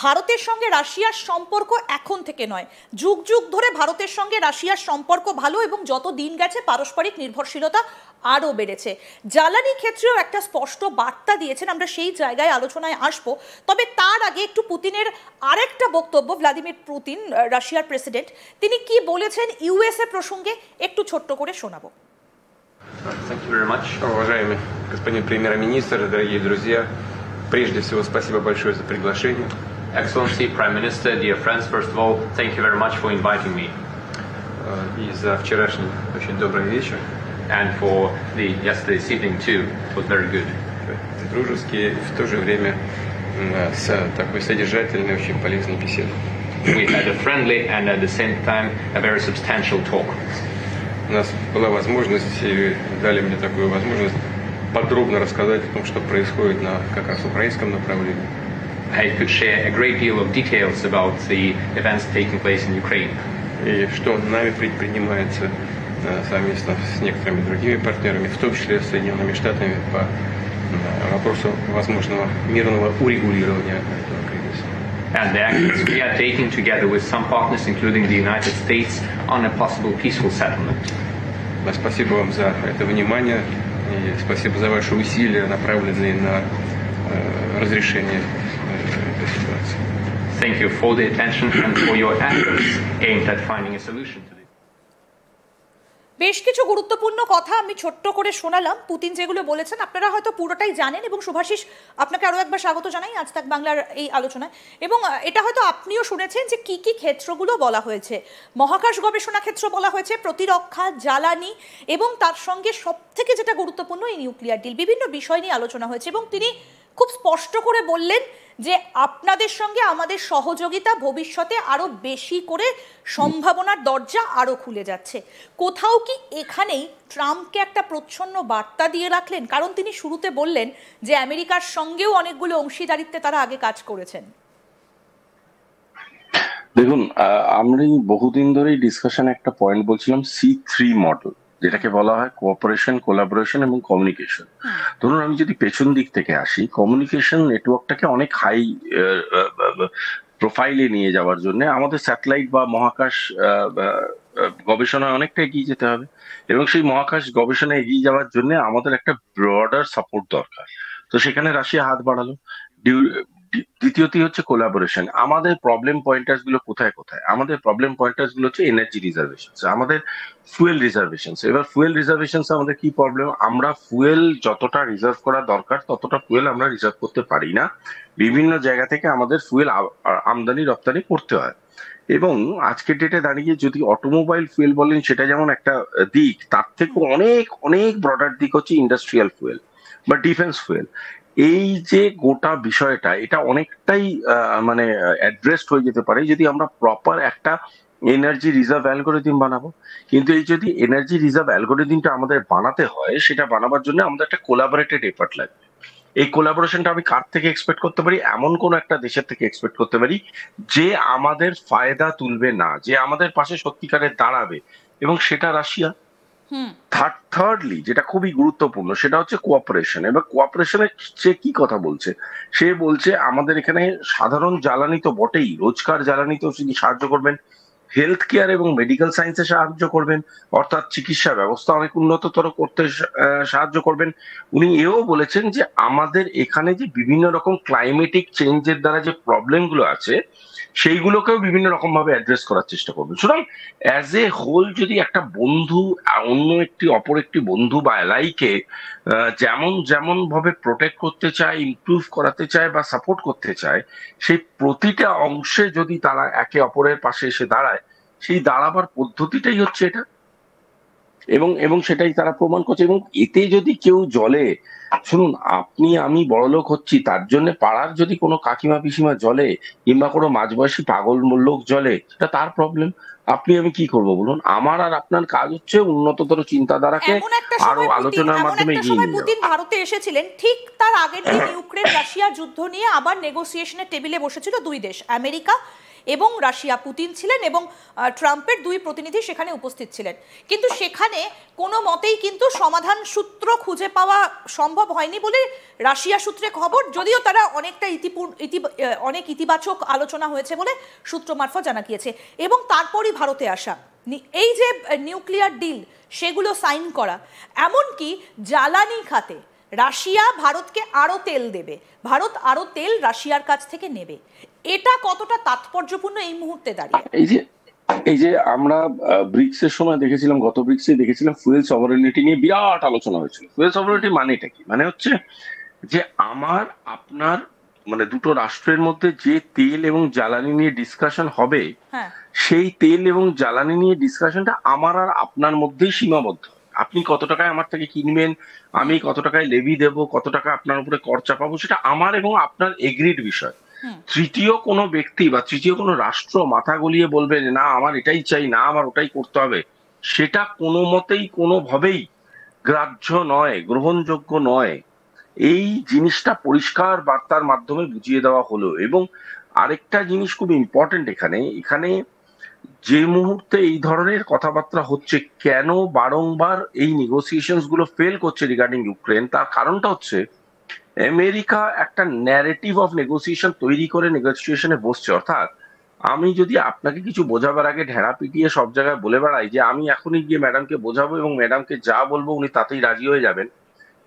ভারতের সঙ্গে রাশিয়ার সম্পর্ক এখন থেকে নয়, যুগ যুগ ধরে ভারতের সঙ্গে রাশিয়ার সম্পর্ক ভালো এবং যত দিন গেছে পারস্পরিক নির্ভরশীলতা আরও বেড়েছে। জ্বালানি ক্ষেত্রেও একটা স্পষ্ট বার্তা দিয়েছেন, আমরা সেই জায়গায় আলোচনায় আসব। তবে তার আগে একটু পুতিনের আরেকটা বক্তব্য, ভ্লাদিমির পুতিন রাশিয়ার প্রেসিডেন্ট, তিনি কি বলেছেন ইউএসএ প্রসঙ্গে একটু ছোট্ট করে শোনাবো। Thank you very much. Уважаемый господин премьер-министр, дорогие друзья, прежде всего спасибо большое за приглашение. Excellency, Prime Minister, dear friends, first of all, thank you very much for inviting me. И за вчерашний очень добрый вечер. And for the yesterday's evening too, it was very good. Дружеский и в то же время с такой содержательной, очень полезной беседой. We had a friendly and at the same time a very substantial talk. У нас была возможность, и дали мне такую возможность подробно рассказать о том, что происходит на как раз украинском направлении. I could share a great deal of details about the events taking place in Ukraine. И что нами предпринимается совместно с некоторыми другими партнерами, в том числе с Соединенными Штатами, по вопросу возможного мирного урегулирования этого кризиса. And the actions we are taking together with some partners, including the United States, on a possible peaceful settlement. Спасибо вам за это внимание и спасибо за ваши усилия, направленные на разрешение этой ситуации. Thank you for the attention and for your efforts aimed at finding a solution to this. বেশ কিছু গুরুত্বপূর্ণ কথা আমি ছোট্ট করে শোনালাম। Putin যেগুলো বলেছেন আপনারা হয়তো পুরোটাই জানেন, এবং শুভাশিস আপনাকে আরও একবার স্বাগত জানাই আজ তাক বাংলার এই আলোচনায়। এবং এটা হয়তো আপনিও শুনেছেন যে কি কি ক্ষেত্রগুলো বলা হয়েছে। মহাকাশ গবেষণা ক্ষেত্র বলা হয়েছে, প্রতিরক্ষা, জ্বালানি, এবং তার সঙ্গে সবথেকে যেটা গুরুত্বপূর্ণ এই নিউক্লিয়ার ডিল, বিভিন্ন বিষয় নিয়ে আলোচনা হয়েছে। এবং তিনি খুব স্পষ্ট করে বললেন যে আপনাদের সঙ্গে আমাদের সহযোগিতা ভবিষ্যতে আরও বেশি করে সম্ভাবনার দরজা আরও খুলে যাচ্ছে। কোথাও কি এখানেই ট্রাম্পকে একটা প্রচ্ছন্ন বার্তা দিয়ে রাখলেন? কারণ তিনি শুরুতে বললেন যে আমেরিকার সঙ্গেও অনেকগুলো অংশীদারিত্বে তারা আগে কাজ করেছেন। দেখুন, আমরা বহুদিন ধরেই ডিসকাশনে একটা পয়েন্ট বলছিলাম, C3 মডেল, যেটাকে বলা হয় কোঅপারেশন, কোলাবোরেশন এবং কমিউনিকেশন। ধরুন আমি যদি পেছন দিক থেকে আসি, কমিউনিকেশন নেটওয়ার্কটাকে অনেক হাই প্রোফাইলে নিয়ে যাওয়ার জন্য আমাদের স্যাটেলাইট বা মহাকাশ গবেষণায় অনেকটা এগিয়ে যেতে হবে, এবং সেই মহাকাশ গবেষণায় এগিয়ে যাওয়ার জন্য আমাদের একটা ব্রডার সাপোর্ট দরকার। তো সেখানে রাশিয়া হাত বাড়ালো। দ্বিতীয়টি হচ্ছে কোলাবোরেশন। আমাদের প্রবলেম পয়েন্টার্স গুলো কোথায় কোথায়? আমাদের প্রবলেম পয়েন্টার্স গুলো হচ্ছে এনার্জি রিজার্ভেশন, আমাদের ফুয়েল রিজার্ভেশন। এবার ফুয়েল রিজার্ভেশন আমাদের কি প্রবলেম? আমরা ফুয়েল যতটা রিজার্ভ করা দরকার ততটা ফুয়েল আমরা রিজার্ভ করতে পারি না। বিভিন্ন জায়গা থেকে আমাদের ফুয়েল আমদানি রপ্তানি করতে হয়। এবং আজকের ডেটে দাঁড়িয়ে যদি অটোমোবাইল ফুয়েল বলেন, সেটা যেমন একটা দিক, তার থেকে অনেক অনেক ব্রডার দিক হচ্ছে ইন্ডাস্ট্রিয়াল ফুয়েল বা ডিফেন্স ফুয়েল। এই যে গোটা বিষয়টা, এটা অনেকটাই মানে অ্যাড্রেসড হয়ে যেতে পারে যদি আমরা প্রপার একটা এনার্জি রিজার্ভ অ্যালগোরিদম বানাবো। কিন্তু এই যদি এনার্জি রিজার্ভ অ্যালগোরিদমটা আমাদের বানাতে হয়, সেটা বানাবার জন্য আমাদের একটা কোলাবোরেটেড এফর্ট লাগবে। এই কোলাবোরেশনটা আমি কার থেকে এক্সপেক্ট করতে পারি? এমন কোন একটা দেশের থেকে এক্সপেক্ট করতে পারি যে আমাদের ফায়দা তুলবে না, যে আমাদের পাশে সত্যিকারের দাঁড়াবে, এবং সেটা রাশিয়া। থার্ডলি যেটা খুবই গুরুত্বপূর্ণ, সেটা হচ্ছে কোঅপারেশন। এবার কোঅপারেশনের সে কি কথা বলছে? সে বলছে আমাদের এখানে সাধারণ জ্বালানি তো বটেই, রোজকার জ্বালানিতেও তিনি সাহায্য করবেন, হেলথ কেয়ার এবং মেডিকেল সায়েন্সে সাহায্য করবেন, অর্থাৎ চিকিৎসা ব্যবস্থা অনেক উন্নততর করতে সাহায্য করবেন। উনি এও বলেছেন যে আমাদের এখানে যে বিভিন্ন রকম ক্লাইমেটিক চেঞ্জের দ্বারা যে প্রবলেম গুলো আছে, সেইগুলোকেও বিভিন্ন রকম ভাবে অ্যাড্রেস করার চেষ্টা করবেন। সুতরাং অ্যাজ এ হোল যদি একটা বন্ধু অন্য অপর একটি বন্ধু বা অ্যালাইকে যেমন যেমন ভাবে প্রোটেক্ট করতে চায়, ইমপ্রুভ করাতে চায় বা সাপোর্ট করতে চায়, সেই প্রতিটা অংশে যদি তারা একে অপরের পাশে এসে দাঁড়ায়, সেই দাঁড়াবার পদ্ধতিটাই হচ্ছে এটা, এবং সেটাই তারা প্রমাণ করছে। এবং এতে যদি কেউ জ্বলে, শুনুন, আপনি আমি বড়লোক হচ্ছি তার জন্য পাড়ার যদি কোনো কাকিমা পিসিমা জ্বলে, কিংবা কোনো মাঝবয়সী পাগল লোক জ্বলে, সেটা তার প্রবলেম। আপনি আমি কি করব বলুন? আমার আর আপনার কাজ হচ্ছে উন্নততর চিন্তাধারাকে আরো আলোচনার মাধ্যমে এগিয়ে নিয়ে যাওয়া। পুতিন ভারতে এসেছিলেন, ঠিক তার আগের দিন ইউক্রেন রাশিয়া যুদ্ধ নিয়ে আবার নেগোসিয়েশনের টেবিলে বসেছিল দুই দেশ, আমেরিকা এবং রাশিয়া। পুতিন ছিলেন এবং ট্রাম্পের দুই প্রতিনিধি সেখানে উপস্থিত ছিলেন, কিন্তু সেখানে কোনো মতেই কিন্তু সমাধান সূত্র খুঁজে পাওয়া সম্ভব হয়নি বলে রাশিয়া সূত্রে খবর, যদিও তারা অনেকটা অনেক ইতিবাচক আলোচনা হয়েছে বলে সূত্র মারফত জানা গিয়েছে। এবং তারপরই ভারতে আসা, এই যে নিউক্লিয়ার ডিল সেগুলো সাইন করা, এমনকি জ্বালানি খাতে রাশিয়া ভারতকে আরো তেল দেবে, ভারত আরো তেল রাশিয়ার কাছ থেকে নেবে, এটা কতটা তাৎপর্যপূর্ণ এই মুহূর্তে দাঁড়িয়ে? এই যে আমরা ব্রিক্স এর সময় দেখেছিলাম, গত ব্রিক্সে দেখেছিলাম ফুয়েল সভারেনিটি নিয়ে বিরাট আলোচনা হয়েছিল। ফুয়েল সভারেনিটি মানেটা কি? মানে হচ্ছে যে আমার আপনার মানে দুটো রাষ্ট্রের মধ্যে যে তেল এবং জ্বালানি নিয়ে ডিসকাশন হবে, সেই তেল এবং জ্বালানি নিয়ে ডিসকাশনটা আমার আর আপনার মধ্যেই সীমাবদ্ধ। আপনি কত টাকায় আমার থেকে কিনবেন, আমি কত টাকায় লেভি দেব, কত টাকা আপনার উপরে কর চাপাবো, সেটা আমার এবং আপনার এগ্রিড বিষয়। তৃতীয় কোনো ব্যক্তি বা তৃতীয় কোনো রাষ্ট্র মাথা গলিয়ে বলবে যে না আমার এটাই চাই, না আমার ওটাই করতে হবে, সেটা কোনো মতেই কোনোভাবেই গ্রাহ্য নয়, গ্রহণযোগ্য নয়। এই জিনিসটা পরিষ্কার বার্তার মাধ্যমে বুঝিয়ে দেওয়া হলো। এবং আরেকটা জিনিস খুব ইম্পর্টেন্ট এখানে যে মুহূর্তে এই ধরনের কথাবার্তা হচ্ছে, কেন বারংবার এই নেগোসিয়েশনস গুলো ফেল করছে রিগার্ডিং ইউক্রেন, তার কারণটা হচ্ছে আমেরিকা একটা ন্যারেটিভ অফ নেগোসিয়েশন তৈরি করে নেগোসিয়েশনে বসছে। অর্থাৎ আমি যদি আপনাকে কিছু বোঝাবার আগে ঢেড়া পিটিয়ে সব জায়গায় বলে বেড়াই যে আমি এখনই গিয়ে ম্যাডামকে বোঝাবো এবং ম্যাডামকে যা বলবো উনি তাতেই রাজি হয়ে যাবেন,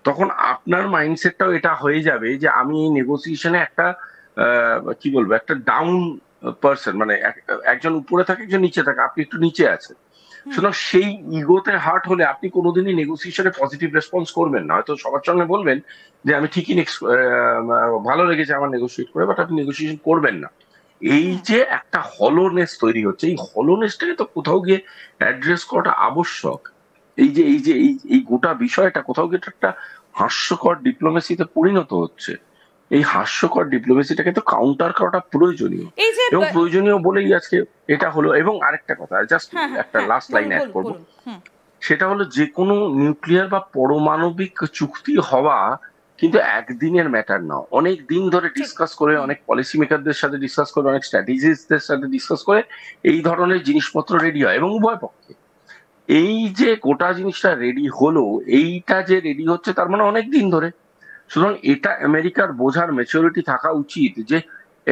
তখন আপনার মাইন্ডসেটটাও এটা হয়ে যাবে যে আমি এই নেগোসিয়েশনে একটা কি বলবো, একটা ডাউন পার্সন, মানে একজন উপরে থাকে একজন নিচে থাকে, আপনি একটু নিচে আছেন। সুতরাং সেই ইগোতে হার্ট হলে আপনি কোনোদিনই নেগোসিয়েশনে পজিটিভ রেসপন্স করবেন না। হয়তো সবার সঙ্গে বলবেন যে আমি ঠিকই ভালো লেগেছে আমার নেগোসিয়েট করে, বাট আপনি নেগোসিয়েশন করবেন না। এই যে একটা হলোনেস তৈরি হচ্ছে, এই হলোনেসটাকে তো কোথাও গিয়ে অ্যাড্রেস করাটা আবশ্যক। এই গোটা বিষয়টা কোথাও গিয়ে একটা হাস্যকর ডিপ্লোমেসিতে পরিণত হচ্ছে। এই হাস্যকর ডিপ্লোমেসিটাকে তো কাউন্টার করাটা প্রয়োজনীয়, এবং প্রয়োজনীয় বলেই আজকে এটা হলো। এবং আরেকটা কথা, জাস্ট একটা লাস্ট লাইন অ্যাড করবো, সেটা হলো যে কোনো নিউক্লিয়ার বা পারমাণবিক চুক্তি হওয়া কিন্তু একদিনের ম্যাটার না। অনেক দিন ধরে ডিসকাস করে, অনেক পলিসি মেকারদের সাথে ডিসকাস করে, অনেক স্ট্র্যাটেজিস্টদের সাথে ডিসকাস করে এই ধরনের জিনিসপত্র রেডি হয়। এবং উভয় পক্ষে এই যে গোটা জিনিসটা রেডি হলো, এইটা যে রেডি হচ্ছে তার মানে অনেক দিন ধরে। সুতরাং এটা আমেরিকার বোঝার ম্যাচুরিটি থাকা উচিত যে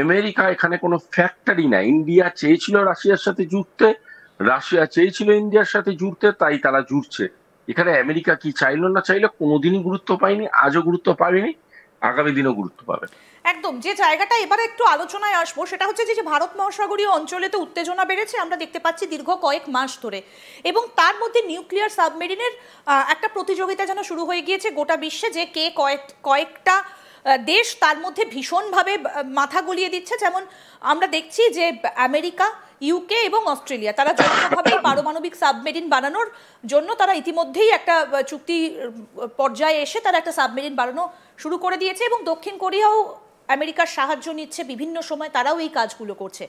আমেরিকা এখানে কোনো ফ্যাক্টরি না। ইন্ডিয়া চেয়েছিল রাশিয়ার সাথে জুড়তে, রাশিয়া চেয়েছিল ইন্ডিয়ার সাথে জুড়তে, তাই তারা জুড়ছে। এখানে আমেরিকা কি চাইলো না চাইলো কোনোদিনই গুরুত্ব পায়নি, আজও গুরুত্ব পাবেনি, আগামী দিনও গুরুত্ব পাবে। একদম। যে জায়গাটা এবারে একটু আলোচনায় আসবো সেটা হচ্ছে যে ভারত মহাসাগরীয় অঞ্চলে তো উত্তেজনা বেড়েছে, আমরা দেখতে পাচ্ছি দীর্ঘ কয়েক মাস ধরে, এবং তার মধ্যে নিউক্লিয়ার সাবমেরিনের একটা প্রতিযোগিতা যেন শুরু হয়ে গিয়েছে গোটা বিশ্বে, যে কে কয়েকটা দেশ তার মধ্যে ভীষণভাবে মাথা গলিয়ে দিচ্ছে। যেমন আমরা দেখছি যে আমেরিকা, ইউকে এবং অস্ট্রেলিয়া তারা যৌথভাবে পারমাণবিক সাবমেরিন বানানোর জন্য তারা ইতিমধ্যেই একটা চুক্তি পর্যায়ে এসে তারা একটা সাবমেরিন বানানো শুরু করে দিয়েছে, এবং দক্ষিণ কোরিয়াও আমেরিকার সাহায্য নিচ্ছে বিভিন্ন সময়, তারাও এই কাজগুলো করছে।